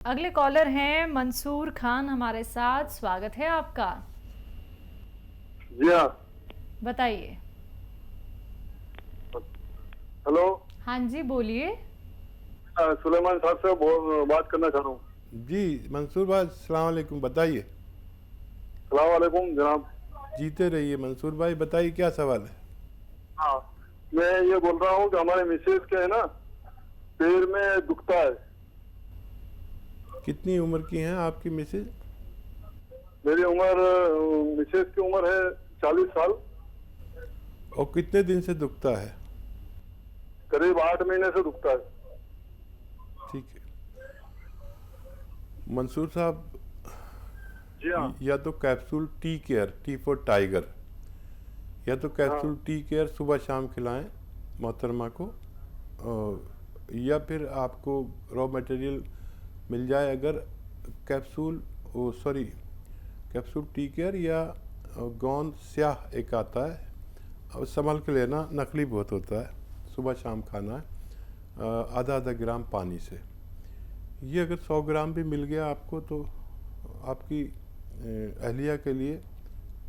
अगले कॉलर हैं मंसूर खान हमारे साथ। स्वागत है आपका। जी हाँ। बताइए। हेलो। हाँ जी, बोलिए। सुलेमान साहब से बात करना चाह रहा हूँ। जी मंसूर भाई, अस्सलाम वालेकुम। बताइए। सलाम वालेकुम जनाब। जीते रहिए मंसूर भाई, बताइए क्या सवाल है। हाँ, मैं ये बोल रहा हूँ कि हमारे मिसेज के है ना, पैर में दुखता है। कितनी उम्र की हैं आपकी मिसेज? मेरी उम्र, मिसेज की उम्र है 40 साल। और कितने दिन से दुखता है? करीब 8 महीने से दुखता है। ठीक है मंसूर साहब, जी हाँ। या तो capsule tea care, T for tiger, या तो कैप्सूल हाँ। टी केयर सुबह शाम खिलाएं मोहतरमा को, या फिर आपको रॉ मटेरियल मिल जाए अगर capsule, sorry, capsule tea care या गोंद स्याह एक आता है, और संभल के लेना, नकली बहुत होता है, सुबह शाम खाना है आधा आधा ग्राम पानी से। ये अगर 100 ग्राम भी मिल गया आपको तो आपकी अहलिया के लिए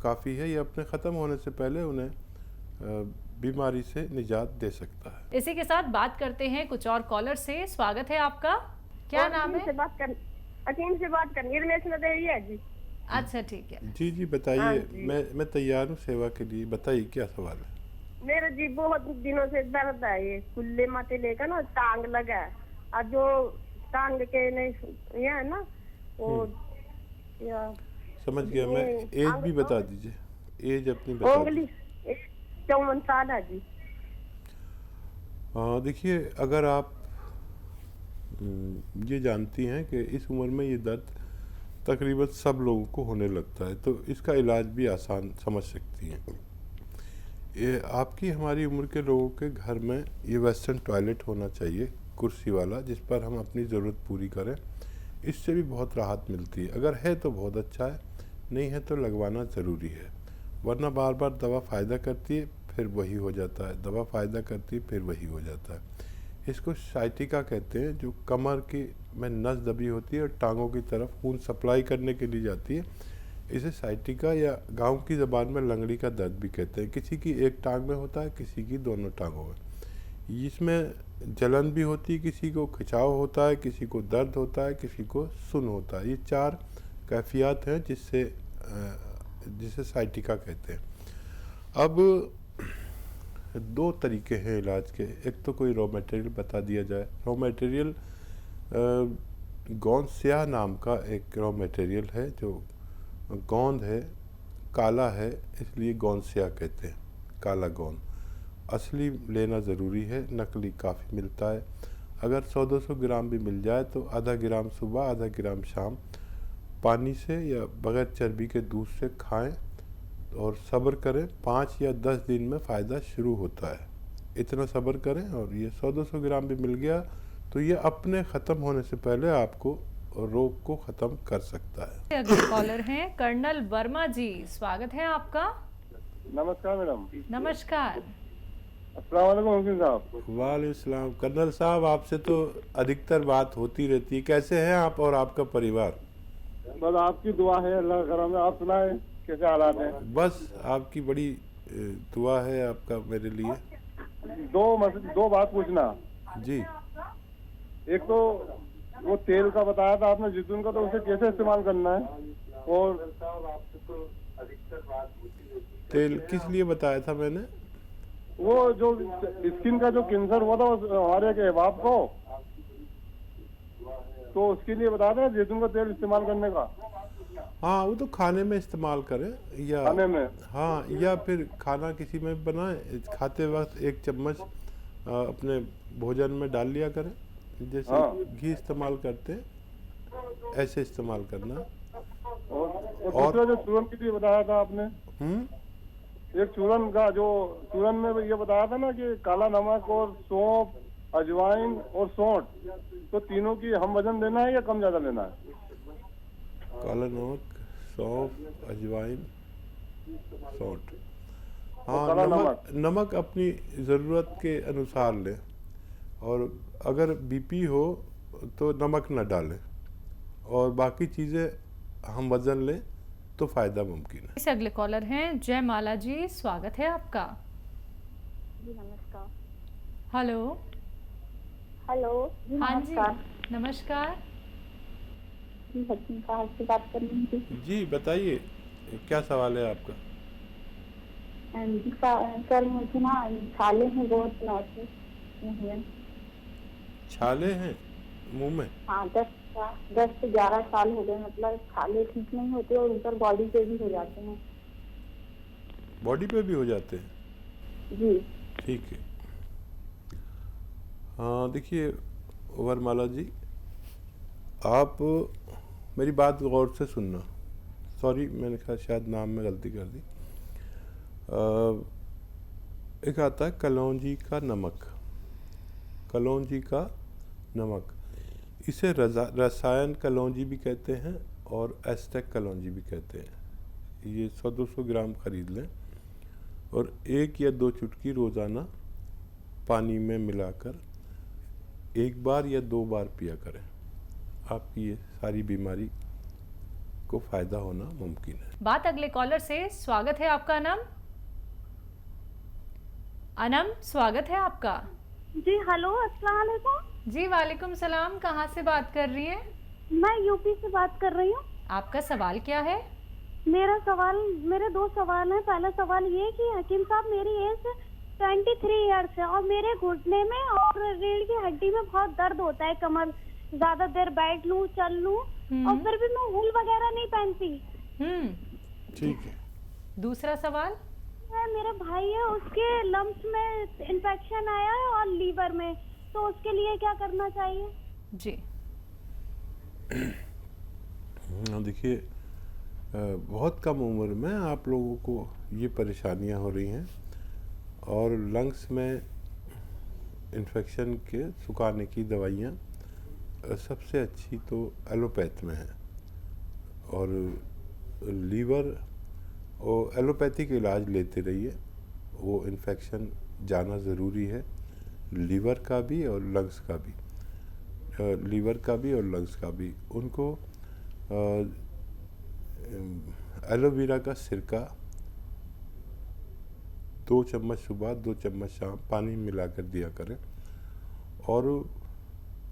काफ़ी है। ये अपने ख़त्म होने से पहले उन्हें बीमारी से निजात दे सकता है। इसी के साथ बात करते हैं कुछ और कॉलर से। स्वागत है आपका। क्या नाम है? अकीम से बात करनी है, है जी। अच्छा, ठीक है। जी जी बताइए। मैं तैयार हूँ सेवा के लिए। बताइए क्या सवाल है। मेरे जी बहुत दिनों से दर्द है, ये कुल्ले माथे लेकर ना टांग लगा है, और जो टांग के नहीं ये है ना वो या समझ गया मैं। एज भी बता दीजिए, एज अपनी बता उंगली दीजिए। 54 साल है जी। देखिए, अगर आप ये जानती हैं कि इस उम्र में ये दर्द तकरीबन सब लोगों को होने लगता है, तो इसका इलाज भी आसान समझ सकती हैं। ये आपकी हमारी उम्र के लोगों के घर में ये वेस्टर्न टॉयलेट होना चाहिए, कुर्सी वाला, जिस पर हम अपनी ज़रूरत पूरी करें। इससे भी बहुत राहत मिलती है। अगर है तो बहुत अच्छा है, नहीं है तो लगवाना ज़रूरी है, वरना बार बार दवा फ़ायदा करती है फिर वही हो जाता है, दवा फ़ायदा करती है फिर वही हो जाता है। इसको साइटिका कहते हैं, जो कमर की में नस दबी होती है और टांगों की तरफ खून सप्लाई करने के लिए जाती है। इसे साइटिका या गांव की ज़बान में लंगड़ी का दर्द भी कहते हैं। किसी की एक टांग में होता है, किसी की दोनों टांगों में। इसमें जलन भी होती है, किसी को खिंचाव होता है, किसी को दर्द होता है, किसी को सुन होता है। ये 4 कैफियत हैं जिसे साइटिका कहते हैं। अब 2 तरीके हैं इलाज के। एक तो कोई रॉ मटेरियल बता दिया जाए। रॉ मटेरियल गोंद स्याह नाम का एक रॉ मटेरियल है, जो गोंद है, काला है, इसलिए गोंद स्याह कहते हैं, काला गोंद। असली लेना ज़रूरी है, नकली काफ़ी मिलता है। अगर 100-200 ग्राम भी मिल जाए तो आधा ग्राम सुबह, आधा ग्राम शाम पानी से या बग़ैर चर्बी के दूध से खाएं और सब्र करें। 5 या 10 दिन में फ़ायदा शुरू होता है। इतना सब्र करें, और ये 100-200 ग्राम भी मिल गया तो ये अपने ख़त्म होने से पहले आपको रोग को ख़त्म कर सकता है। अगले कॉलर हैं कर्नल वर्मा जी। स्वागत है आपका। नमस्कार मैडम। नमस्कार। अस्सलाम वालेकुम हुसैन साहब। वालेकुम सलाम। कर्नल साहब, आपसे तो अधिकतर बात होती रहती है। कैसे हैं आप और आपका परिवार? बस आपकी दुआ है, अल्लाह का करम है। आप सुनाएं कैसे हालात हैं? बस आपकी बड़ी दुआ है आपका मेरे लिए। दो बात पूछना जी। एक तो वो तेल का बताया था आपने, जैतून का, तो उसे कैसे इस्तेमाल करना है? और तेल किस लिए बताया था मैंने? वो जो स्किन का जो कैंसर हुआ था हमारे के बाप को, तो उसके लिए बताया था जैतून का तेल इस्तेमाल करने का। हाँ, वो तो खाने में इस्तेमाल करें, या खाने में। हाँ, या फिर खाना किसी में बनाएं, खाते वक्त 1 चम्मच अपने भोजन में डाल लिया करें। जैसे घी इस्तेमाल करते हैं ऐसे इस्तेमाल करना। और दूसरा जो चूरन के लिए बताया था आपने, एक चूरन का, जो चूरन में ये बताया था ना कि काला नमक और सौंफ, अजवाइन और सौंठ, तो तीनों की हम वजन लेना है या कम ज़्यादा लेना है? काला नमक, सौंफ, अजवाइन, सौंठ। हाँ, नमक अपनी ज़रूरत के अनुसार लें, और अगर बीपी हो तो नमक न डालें। और बाकी चीज़ें हम वज़न लें तो फ़ायदा मुमकिन है। इस अगले कॉलर हैं जयमाला जी, स्वागत है आपका। जी नमस्कार। हेलो। हेलो जी हाँ जी, नमस्कार। नमस्कार। जी हकीम साहब से बात कर रही थी। जी बताइए, क्या सवाल है आपका? जी सर मुझे ना छाले हैं बहुत दिनों से हुए। छाले हैं मुंह में? हाँ 10 से 11 साल हो गए, मतलब छाले ठीक नहीं होते और ऊपर बॉडी पे भी हो जाते हैं। बॉडी पे भी हो जाते हैं? जी ठीक है। हाँ देखिए वरमाला जी, आप मेरी बात गौर से सुनना। सॉरी, मैंने कहा शायद नाम में गलती कर दी। एक आता है कलौंजी का नमक। कलौंजी का नमक, इसे रसायन कलौंजी भी कहते हैं और एस्टेक कलौंजी भी कहते हैं। ये 100-200 ग्राम खरीद लें और 1 या 2 चुटकी रोज़ाना पानी में मिलाकर 1 बार या 2 बार पिया करें। आपकी ये सारी बीमारी को फ़ायदा होना मुमकिन है। बात अगले कॉलर से, स्वागत है आपका अनम। अनम, स्वागत है आपका। जी हेलो अस्सलाम वालेकुम। जी वालेकुम सलाम, कहाँ से बात कर रही हैं? मैं यूपी से बात कर रही हूँ। आपका सवाल क्या है? मेरे 2 सवाल हैं। पहला सवाल ये कि हकीम साहब मेरी एज 23 ईयर्स है और मेरे घुटने में और रीढ़ की हड्डी में बहुत दर्द होता है। कमर ज्यादा देर बैठ लूं चल लूं और फिर भी मैं हुल वगैरह नहीं पहनती। ठीक है। दूसरा सवाल? मेरे भाई है, उसके लम्स में इन्फेक्शन आया है और लीवर में, तो उसके लिए क्या करना चाहिए? जी देखिए बहुत कम उम्र में आप लोगों को ये परेशानियां हो रही हैं और लंग्स में इन्फेक्शन के सुखाने की दवाइयाँ सबसे अच्छी तो एलोपैथ में है। और लीवर और एलोपैथिक इलाज लेते रहिए, वो इन्फेक्शन जाना ज़रूरी है, लीवर का भी और लंग्स का भी। लीवर का भी और लंग्स का भी। उनको एलोवेरा का सिरका 2 चम्मच सुबह 2 चम्मच शाम पानी में मिलाकर दिया करें। और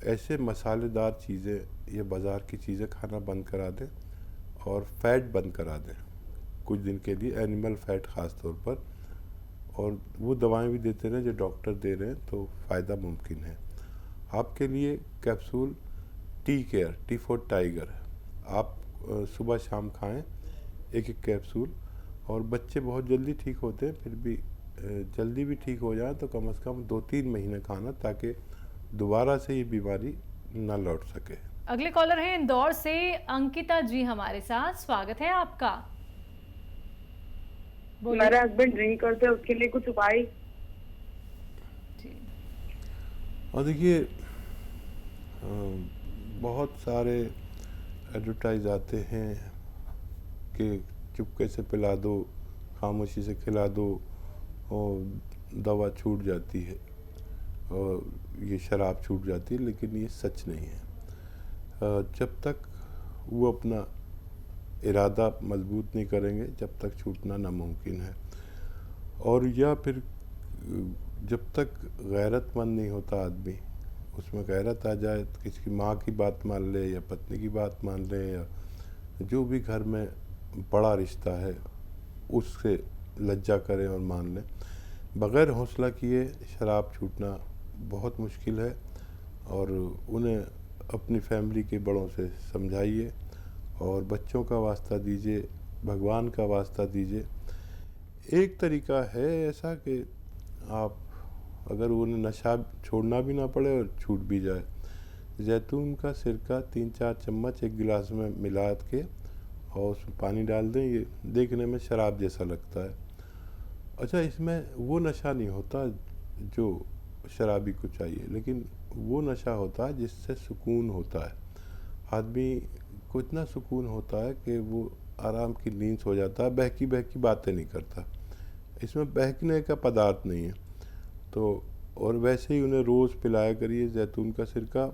ऐसे मसालेदार चीज़ें या बाज़ार की चीज़ें खाना बंद करा दें और फैट बंद करा दें कुछ दिन के लिए, एनिमल फैट ख़ास तौर पर। और वो दवाएं भी देते रहें जो डॉक्टर दे रहे हैं, तो फ़ायदा मुमकिन है। आपके लिए capsule tea care, T for tiger, आप सुबह शाम खाएं 1-1 कैप्सूल। और बच्चे बहुत जल्दी ठीक होते हैं, फिर भी जल्दी भी ठीक हो जाए तो कम से कम 2-3 महीने खाना, ताकि दोबारा से ये बीमारी ना लौट सके। अगले कॉलर हैं इंदौर से अंकिता जी हमारे साथ, स्वागत है आपका। मेरे हस्बैंड ड्रिंक करते हैं, उसके लिए कुछ उपाय? और देखिए बहुत सारे एडवर्टाइज आते हैं कि चुपके से पिला दो, खामोशी से खिला दो और दवा छूट जाती है और ये शराब छूट जाती है, लेकिन ये सच नहीं है। जब तक वो अपना इरादा मजबूत नहीं करेंगे, जब तक छूटना नामुमकिन है। और या फिर जब तक गैरतमंद नहीं होता आदमी, उसमें गैरत आ जाए, तो किसी की माँ की बात मान ले या पत्नी की बात मान ले या जो भी घर में बड़ा रिश्ता है उससे लज्जा करें और मान लें। बग़ैर हौसला किए शराब छूटना बहुत मुश्किल है। और उन्हें अपनी फैमिली के बड़ों से समझाइए और बच्चों का वास्ता दीजिए, भगवान का वास्ता दीजिए। एक तरीका है ऐसा कि आप अगर उन्हें नशा छोड़ना भी ना पड़े और छूट भी जाए, जैतून का सिरका 3-4 चम्मच एक गिलास में मिला के और उसमें पानी डाल दें। ये देखने में शराब जैसा लगता है। अच्छा, इसमें वो नशा नहीं होता जो शराबी को चाहिए, लेकिन वो नशा होता है जिससे सुकून होता है। आदमी को इतना सुकून होता है कि वो आराम की नींद सो जाता है, बहकी बहकी बातें नहीं करता। इसमें बहकने का पदार्थ नहीं है। तो और वैसे ही उन्हें रोज़ पिलाया करिए जैतून का सिरका,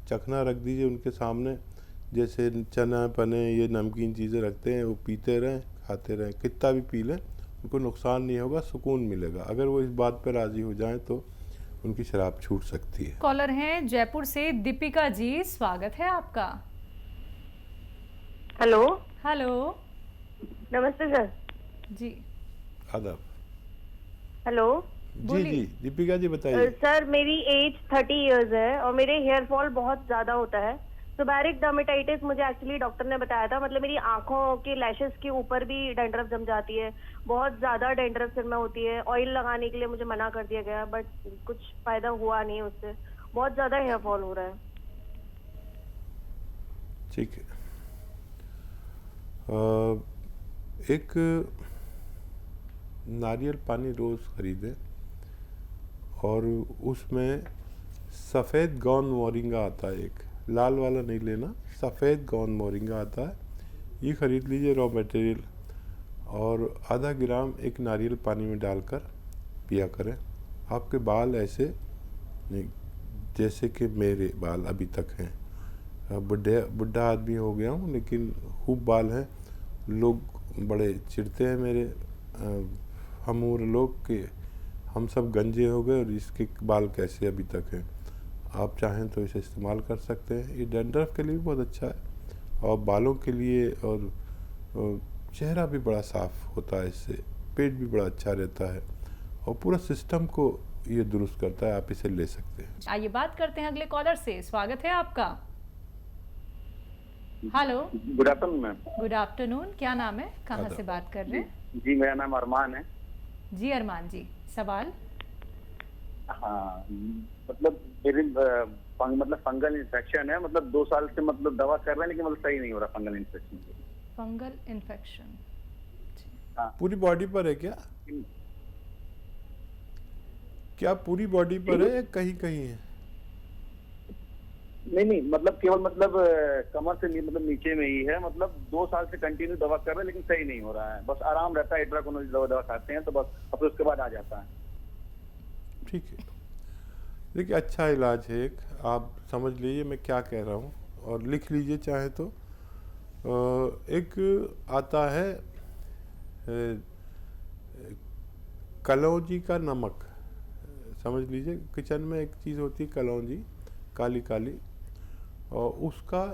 चखना रख दीजिए उनके सामने, जैसे चना पने ये नमकीन चीज़ें रखते हैं, वो पीते रहें, खाते रहें, कितना भी पी लें उनको नुकसान नहीं होगा, सुकून मिलेगा। अगर वो इस बात पर राज़ी हो जाएं तो उनकी शराब छूट सकती है। कॉलर हैं जयपुर से दीपिका जी, स्वागत है आपका। हेलो। हेलो नमस्ते सर। जी आदाब। हेलो। जी जी दीपिका जी बताइए। सर मेरी एज 30 इयर्स है और मेरे हेयर फॉल बहुत ज्यादा होता है। सेबैरिक डर्मेटाइटिस मुझे एक्चुअली डॉक्टर ने बताया था, मतलब मेरी आंखों के लैशेस के ऊपर भी डैंड्रफ जम जाती है, बहुत ज्यादा डैंड्रफ सिर में होती है। ऑयल लगाने के लिए मुझे मना कर दिया गया, बट कुछ फायदा हुआ नहीं उससे, बहुत ज्यादा हेयर फॉल हो रहा है। ठीक है, एक नारियल पानी रोज़ खरीदें और उसमें सफ़ेद गौन मोरिंगा आता है, एक लाल वाला नहीं लेना, सफ़ेद गौन मोरिंगा आता है, ये ख़रीद लीजिए रॉ मटेरियल, और आधा ग्राम एक नारियल पानी में डालकर पिया करें। आपके बाल ऐसे नहीं जैसे कि मेरे बाल अभी तक हैं, बुढ़ा आदमी हो गया हूँ लेकिन खूब बाल हैं, लोग बड़े चिढ़ते हैं मेरे हमूर लोग के हम सब गंजे हो गए और इसके बाल कैसे अभी तक हैं। आप चाहें तो इसे इस्तेमाल कर सकते हैं, ये डैंड्रफ के लिए भी बहुत अच्छा है और बालों के लिए, और चेहरा भी बड़ा साफ़ होता है इससे, पेट भी बड़ा अच्छा रहता है और पूरा सिस्टम को ये दुरुस्त करता है। आप इसे ले सकते हैं। आइए बात करते हैं अगले कॉलर से, स्वागत है आपका। Hello good afternoon ma'am. Good afternoon, क्या नाम है, कहाँ से बात कर रहे हैं? जी मेरा नाम अरमान है। जी अरमान जी, सवाल? हाँ मतलब मेरी मतलब फंगल इन्फेक्शन है, मतलब 2 साल से मतलब दवा कर रहे हैं लेकिन मतलब सही नहीं हो रहा फंगल इन्फेक्शन। फंगल इन्फेक्शन हाँ। पूरी बॉडी पर है क्या? क्या पूरी बॉडी पर है या कहीं कहीं है? नहीं मतलब केवल मतलब कमर से मतलब नीचे में ही है, मतलब 2 साल से कंटिन्यू दवा कर रहे हैं लेकिन सही नहीं हो रहा है। बस आराम रहता है, इट्राकोनोल दवा खाते हैं तो बस, अब उसके बाद आ जाता है। ठीक है, देखिए अच्छा इलाज है एक, आप समझ लीजिए मैं क्या कह रहा हूँ और लिख लीजिए चाहे तो। एक आता है कलौंजी का नमक, समझ लीजिए किचन में एक चीज़ होती है कलौंजी, काली काली, और उसका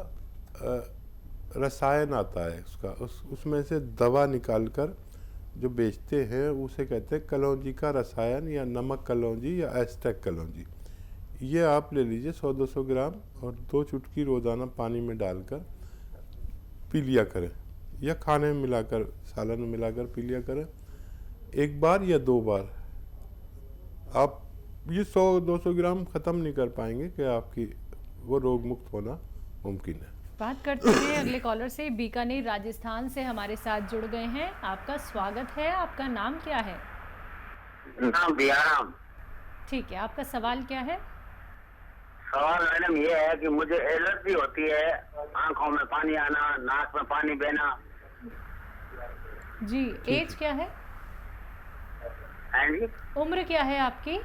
रसायन आता है उसका, उसमें से दवा निकालकर जो बेचते हैं उसे कहते हैं कलौंजी का रसायन या नमक कलौंजी या एस्टेक कलौंजी। ये आप ले लीजिए 100-200 ग्राम और 2 चुटकी रोज़ाना पानी में डालकर पी लिया करें, या खाने में मिलाकर, सालन में मिलाकर पी लिया करें 1 बार या 2 बार। आप ये 100-200 ग्राम ख़त्म नहीं कर पाएंगे कि आपकी वो रोग मुक्त होना मुमकिन है। बात करते हैं अगले कॉलर से, बीकानेर राजस्थान से हमारे साथ जुड़ गए हैं, आपका स्वागत है। आपका नाम क्या है? नाम बियाराम। ठीक है, आपका सवाल क्या है? सवाल मैडम ये है कि मुझे एलर्जी होती है, आंखों में पानी आना, नाक में पानी बहना। जी, एज क्या है? हैं जी? उम्र क्या है आपकी?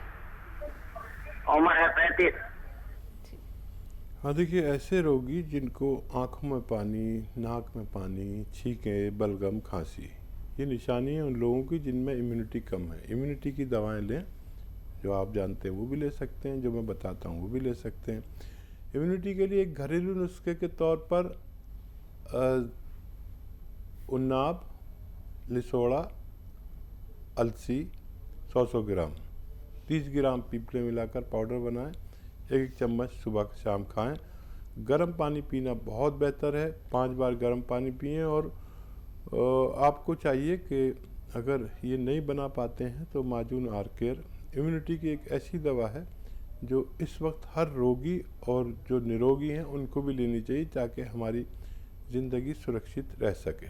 उम्र है 35। हाँ देखिए, ऐसे रोगी जिनको आँखों में पानी, नाक में पानी, छींकें, बलगम, खांसी, ये निशानी है उन लोगों की जिनमें इम्यूनिटी कम है। इम्यूनिटी की दवाएं लें, जो आप जानते हैं वो भी ले सकते हैं, जो मैं बताता हूँ वो भी ले सकते हैं। इम्यूनिटी के लिए एक घरेलू नुस्खे के तौर पर उन्नाब, लिसोड़ा, अलसी 100 ग्राम, 30 ग्राम पीपले मिलाकर पाउडर बनाएं, 1 चम्मच सुबह शाम खाएं। गर्म पानी पीना बहुत बेहतर है, 5 बार गर्म पानी पिएं। और आपको चाहिए कि अगर ये नहीं बना पाते हैं तो माजून आर केयर इम्यूनिटी की एक ऐसी दवा है जो इस वक्त हर रोगी और जो निरोगी हैं उनको भी लेनी चाहिए ताकि हमारी ज़िंदगी सुरक्षित रह सके।